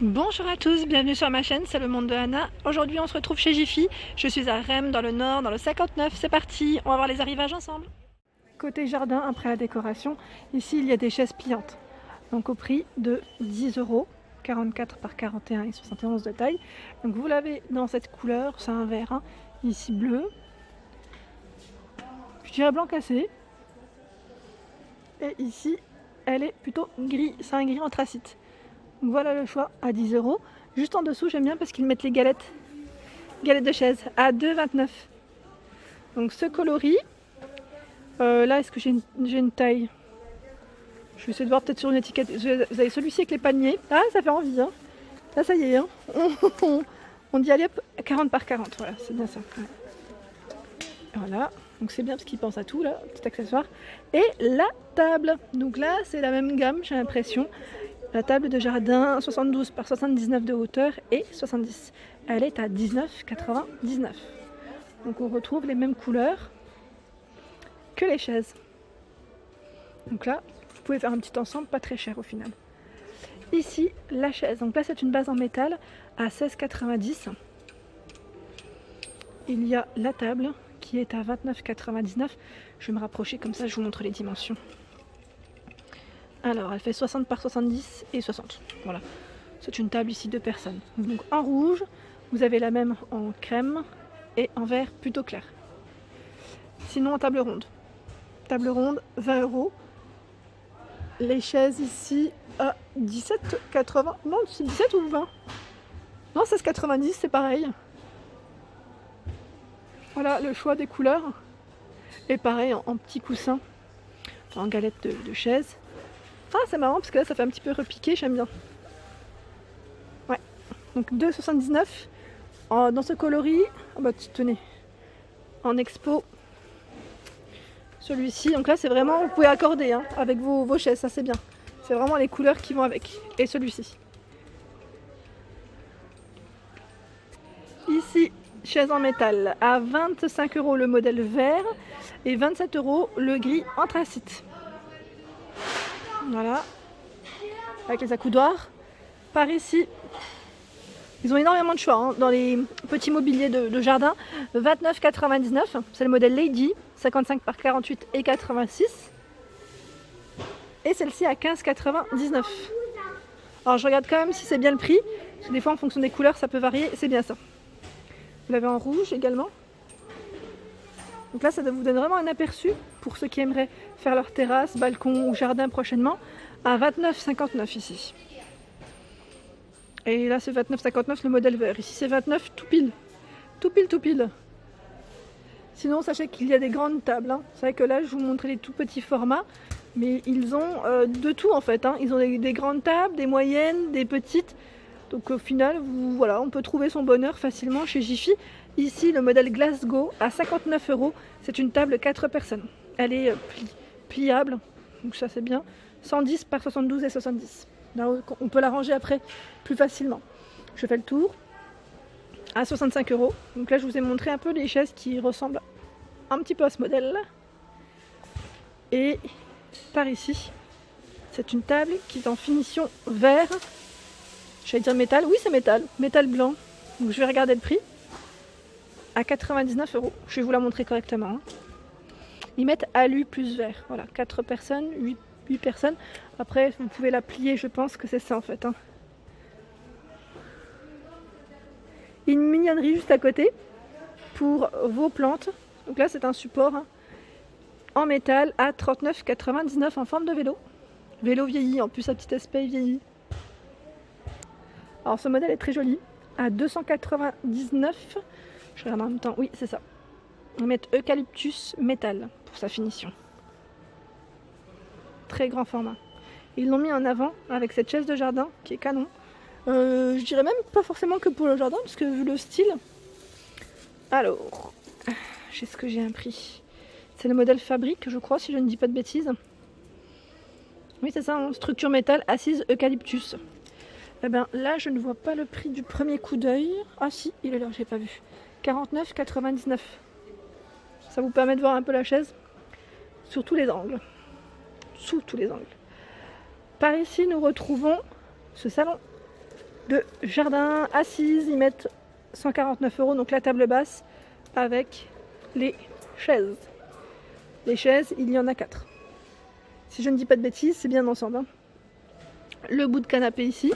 Bonjour à tous, bienvenue sur ma chaîne, c'est le monde de Anna. Aujourd'hui on se retrouve chez Jiffy. Je suis à Rem dans le nord, dans le 59, c'est parti, on va voir les arrivages ensemble. Côté jardin, après la décoration, ici il y a des chaises pliantes. Donc au prix de 10 €, 44 par 41 et 71 de taille. Donc vous l'avez dans cette couleur, c'est un vert, ici bleu. Je dirais blanc cassé. Et ici elle est plutôt gris, c'est un gris anthracite. Donc voilà le choix à 10 €. Juste en dessous, j'aime bien parce qu'ils mettent les galettes de chaise à 2,29 €. Donc ce coloris, là est-ce que j'ai une taille? Je vais essayer de voir peut-être sur une étiquette. Vous avez celui-ci avec les paniers. Ah, ça fait envie, hein. Là ça y est, hein. On dit allez hop, 40 par 40, voilà, c'est bien ça. Ouais. Voilà, donc c'est bien parce qu'ils pensent à tout là, petit accessoire. Et la table, donc là c'est la même gamme, j'ai l'impression. La table de jardin 72 par 79 de hauteur et 70. Elle est à 19,99 €. Donc on retrouve les mêmes couleurs que les chaises. Donc là, vous pouvez faire un petit ensemble, pas très cher au final. Ici, la chaise. Donc là, c'est une base en métal à 16,90 €. Il y a la table qui est à 29,99 €. Je vais me rapprocher comme ça, je vous montre les dimensions. Alors, elle fait 60 par 70 et 60. Voilà. C'est une table ici de personnes. Donc en rouge, vous avez la même en crème et en vert plutôt clair. Sinon en table ronde. Table ronde, 20 €. Les chaises ici à 17,80 €. Non, c'est 17 ou 20? Non, 16,90 €, c'est pareil. Voilà le choix des couleurs. Et pareil en petit coussin, en galette de chaise. Ah, c'est marrant parce que là ça fait un petit peu repiqué, j'aime bien. Ouais, donc 2,79 € dans ce coloris. Ah bah tenez, en expo, celui-ci. Donc là c'est vraiment, vous pouvez accorder avec vos chaises, ça c'est bien. C'est vraiment les couleurs qui vont avec. Et celui-ci. Ici, chaise en métal à 25 € le modèle vert et 27 € le gris anthracite. Voilà, avec les accoudoirs. Par ici, ils ont énormément de choix dans les petits mobiliers de jardin. 29,99 €, c'est le modèle Lady, 55 par 48 et 86. Et celle-ci à 15,99 €. Alors je regarde quand même si c'est bien le prix, parce que des fois en fonction des couleurs ça peut varier, c'est bien ça. Vous l'avez en rouge également. Donc là, ça vous donne vraiment un aperçu pour ceux qui aimeraient faire leur terrasse, balcon ou jardin prochainement, à 29,59 € ici. Et là, c'est 29,59 € le modèle vert. Ici, c'est 29 tout pile. Tout pile, tout pile. Sinon, sachez qu'il y a des grandes tables. C'est vrai que là, je vous montrais les tout petits formats, mais ils ont de tout en fait. Ils ont des grandes tables, des moyennes, des petites. Donc au final, voilà, on peut trouver son bonheur facilement chez Jiffy. Ici, le modèle Glasgow à 59 €. C'est une table 4 personnes. Elle est pliable, donc ça c'est bien. 110 par 72 et 70. Là, on peut la ranger après plus facilement. Je fais le tour. À 65 €. Donc là, je vous ai montré un peu les chaises qui ressemblent un petit peu à ce modèle. Et par ici, c'est une table qui est en finition vert. J'allais dire métal, oui c'est métal, métal blanc. Donc je vais regarder le prix. À 99 €. Je vais vous la montrer correctement. Ils mettent alu plus vert. Voilà, 4 personnes, 8 personnes. Après, vous pouvez la plier, je pense que c'est ça en fait. Une mignonnerie juste à côté pour vos plantes. Donc là, c'est un support en métal à 39,99 € en forme de vélo. Vélo vieilli, en plus sa petite aspect vieilli. Alors ce modèle est très joli, à 299 €. Je regarde en même temps, oui c'est ça. Ils mettent eucalyptus métal pour sa finition. Très grand format. Ils l'ont mis en avant avec cette chaise de jardin qui est canon. Je dirais même pas forcément que pour le jardin, parce que vu le style. Alors, est-ce que j'ai un prix? C'est le modèle Fabrique, je crois, si je ne dis pas de bêtises. Oui c'est ça, structure métal, assise eucalyptus. Eh bien là, je ne vois pas le prix du premier coup d'œil. Ah si, il est là, j'ai pas vu. 49,99 €. Ça vous permet de voir un peu la chaise sur tous les angles. Sous tous les angles. Par ici, nous retrouvons ce salon de jardin assise. Ils mettent 149 €, donc la table basse avec les chaises. Les chaises, il y en a 4. Si je ne dis pas de bêtises, c'est bien ensemble. Hein. Le bout de canapé ici,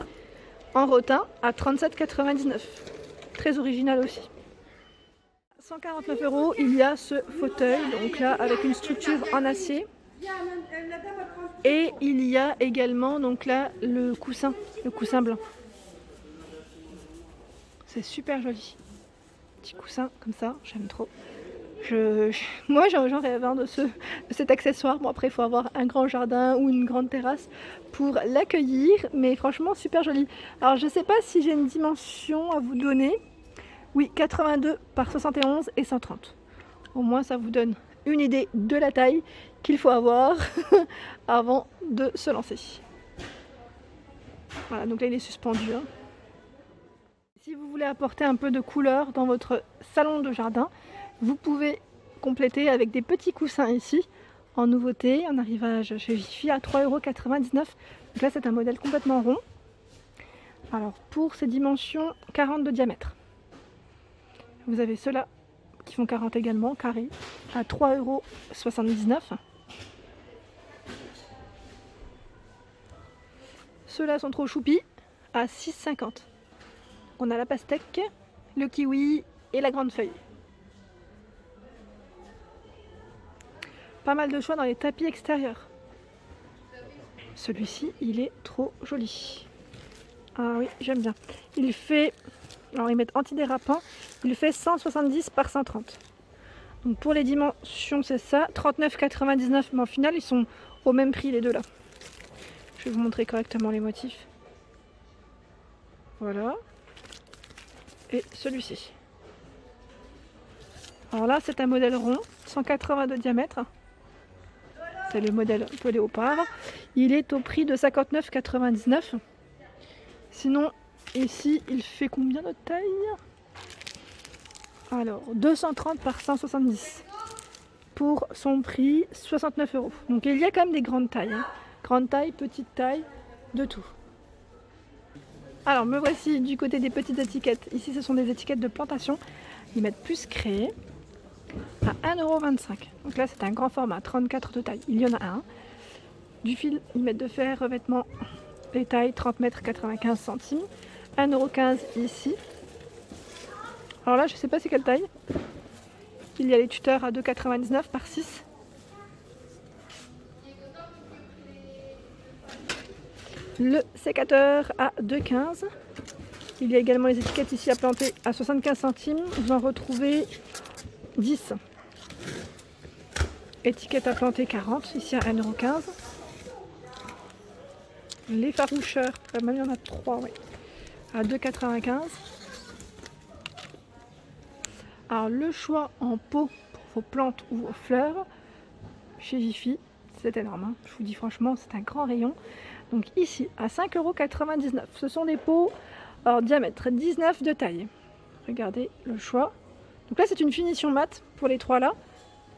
en rotin, à 37,99 €. Très original aussi. 149 €, il y a ce fauteuil, donc là avec une structure en acier. Et il y a également donc là le coussin blanc. C'est super joli. Petit coussin comme ça, j'aime trop. Moi j'en rêve de cet accessoire. Bon après il faut avoir un grand jardin ou une grande terrasse pour l'accueillir, mais franchement super joli. Alors je sais pas si j'ai une dimension à vous donner. Oui, 82 par 71 et 130. Au moins ça vous donne une idée de la taille qu'il faut avoir avant de se lancer. Voilà, donc là il est suspendu. Hein. Si vous voulez apporter un peu de couleur dans votre salon de jardin, vous pouvez compléter avec des petits coussins ici, en nouveauté, en arrivage chez Jiffy à 3,99 €. Donc là c'est un modèle complètement rond. Alors pour ces dimensions 40 de diamètre. Vous avez ceux-là qui font 40 également, carrés, à 3,79 €. Ceux-là sont trop choupis, à 6,50 €. On a la pastèque, le kiwi et la grande feuille. Pas mal de choix dans les tapis extérieurs. Celui-ci, il est trop joli. Ah oui, j'aime bien. Il fait, alors ils mettent antidérapant, il fait 170 par 130. Donc pour les dimensions, c'est ça, 39,99 €, mais au final, ils sont au même prix les deux là. Je vais vous montrer correctement les motifs. Voilà. Et celui-ci. Alors là, c'est un modèle rond, 180 de diamètre. C'est le modèle un peu léopard. Il est au prix de 59,99 €. Sinon, ici, il fait combien de taille? Alors, 230 par 170. Pour son prix, 69 €. Donc il y a quand même des grandes tailles. Hein. Grande taille, petite taille, de tout. Alors, me voici du côté des petites étiquettes. Ici, ce sont des étiquettes de plantation. Ils mettent plus créé à 1,25 €. Donc là, c'est un grand format, 34 de taille. Il y en a un. Du fil, ils mettent de fer, revêtement, les tailles 30 mètres, 95 centimes. 1,15 € ici. Alors là, je ne sais pas c'est quelle taille. Il y a les tuteurs à 2,99 par 6. Le sécateur à 2,15 €. Il y a également les étiquettes ici à planter à 75 centimes. Vous en retrouvez 10. Étiquette à planter 40, ici à 1,15 €. Les faroucheurs, même il y en a 3, oui, à 2,95 €. Alors le choix en pot pour vos plantes ou vos fleurs, chez Jiffy, c'est énorme. Hein. Je vous dis franchement, c'est un grand rayon. Donc ici, à 5,99 €. Ce sont des pots en diamètre 19 de taille. Regardez le choix. Donc là, c'est une finition mat pour les trois là.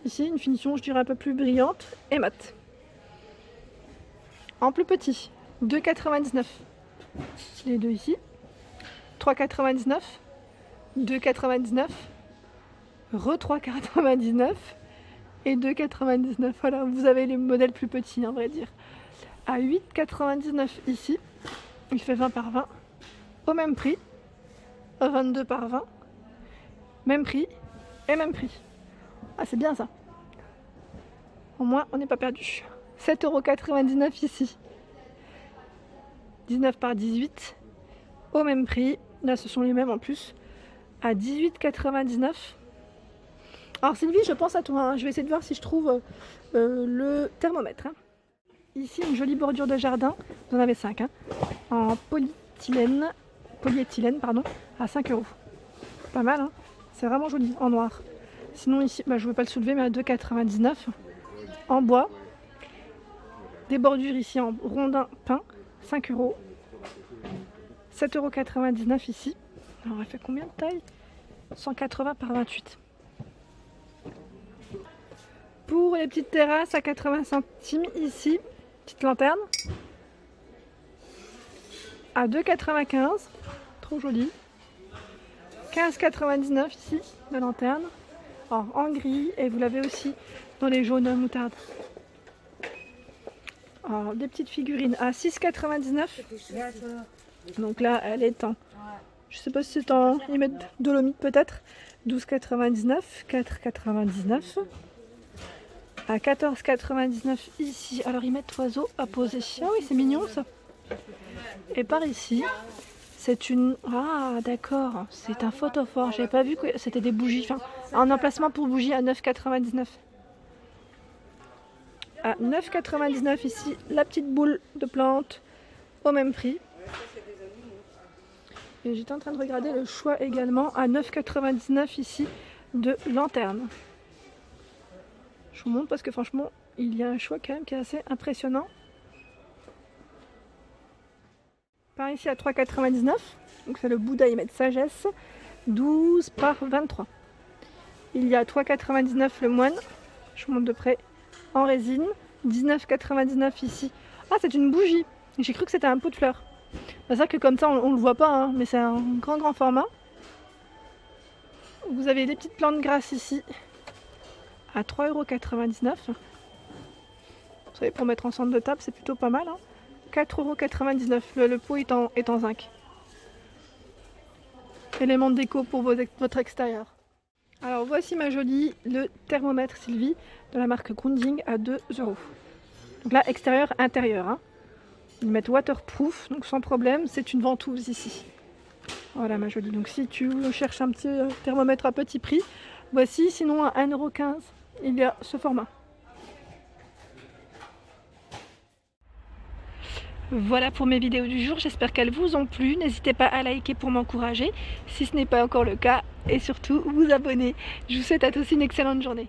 Ici, une finition, je dirais, un peu plus brillante et mat. En plus petit, 2,99 €. Les deux ici. 3,99 €. 2,99 €. Re 3,99 € et 2,99 €. Voilà, vous avez les modèles plus petits, à vrai dire. À 8,99 € ici. Il fait 20 par 20. Au même prix. 22 par 20. Même prix et même prix. Ah, c'est bien ça. Au moins, on n'est pas perdu. 7,99 € ici. 19 par 18. Au même prix. Là, ce sont les mêmes en plus. À 18,99 €. Alors Sylvie, je pense à toi. Hein. Je vais essayer de voir si je trouve le thermomètre. Hein. Ici, une jolie bordure de jardin. Vous en avez 5. Hein. En polyéthylène, à 5 €. Pas mal, hein. C'est vraiment joli, en noir. Sinon ici, je ne vais pas le soulever, mais à 2,99 €. En bois. Des bordures ici en rondin peint, 5 €. 7,99 € ici. Alors elle fait combien de taille? 180 par 28. Pour les petites terrasses à 80 centimes ici, petite lanterne. à 2,95 €. Trop joli. 15,99 € ici, la lanterne. Alors, en gris, et vous l'avez aussi dans les jaunes moutarde. Alors, des petites figurines à 6,99 €. Donc là, elle est en... Je sais pas si c'est en... Ils mettent dolomite peut-être. 12,99 €, 4,99 €. À 14,99 € ici. Alors ils mettent oiseau à poser. Ah oui, c'est mignon ça. Et par ici, c'est une... Ah d'accord, c'est un photophore. J'avais pas vu que c'était des bougies. Enfin, un emplacement pour bougies à 9,99 €. À 9,99 € ici, la petite boule de plante au même prix. Et j'étais en train de regarder le choix également à 9,99 € ici de lanterne. Je vous montre parce que franchement, il y a un choix quand même qui est assez impressionnant. Par ici à 3,99 €. Donc c'est le Bouddha, ils mettent sagesse. 12 par 23. Il y a 3,99 € le moine. Je vous montre de près en résine. 19,99 € ici. Ah, c'est une bougie. J'ai cru que c'était un pot de fleurs. C'est vrai que comme ça on le voit pas, hein, mais c'est un grand format. Vous avez des petites plantes grasses ici à 3,99 €. Vous savez, pour mettre en centre de table, c'est plutôt pas mal. Hein. 4,99 €. Le pot est en zinc. Élément de déco pour votre extérieur. Alors voici ma jolie, le thermomètre Sylvie de la marque Grundig à 2 €. Donc là, extérieur, intérieur. Hein. Ils mettent waterproof, donc sans problème. C'est une ventouse ici. Voilà ma jolie. Donc si tu cherches un petit thermomètre à petit prix, voici. Sinon à 1,15 €, il y a ce format. Voilà pour mes vidéos du jour. J'espère qu'elles vous ont plu. N'hésitez pas à liker pour m'encourager si ce n'est pas encore le cas. Et surtout, vous abonner. Je vous souhaite à tous une excellente journée.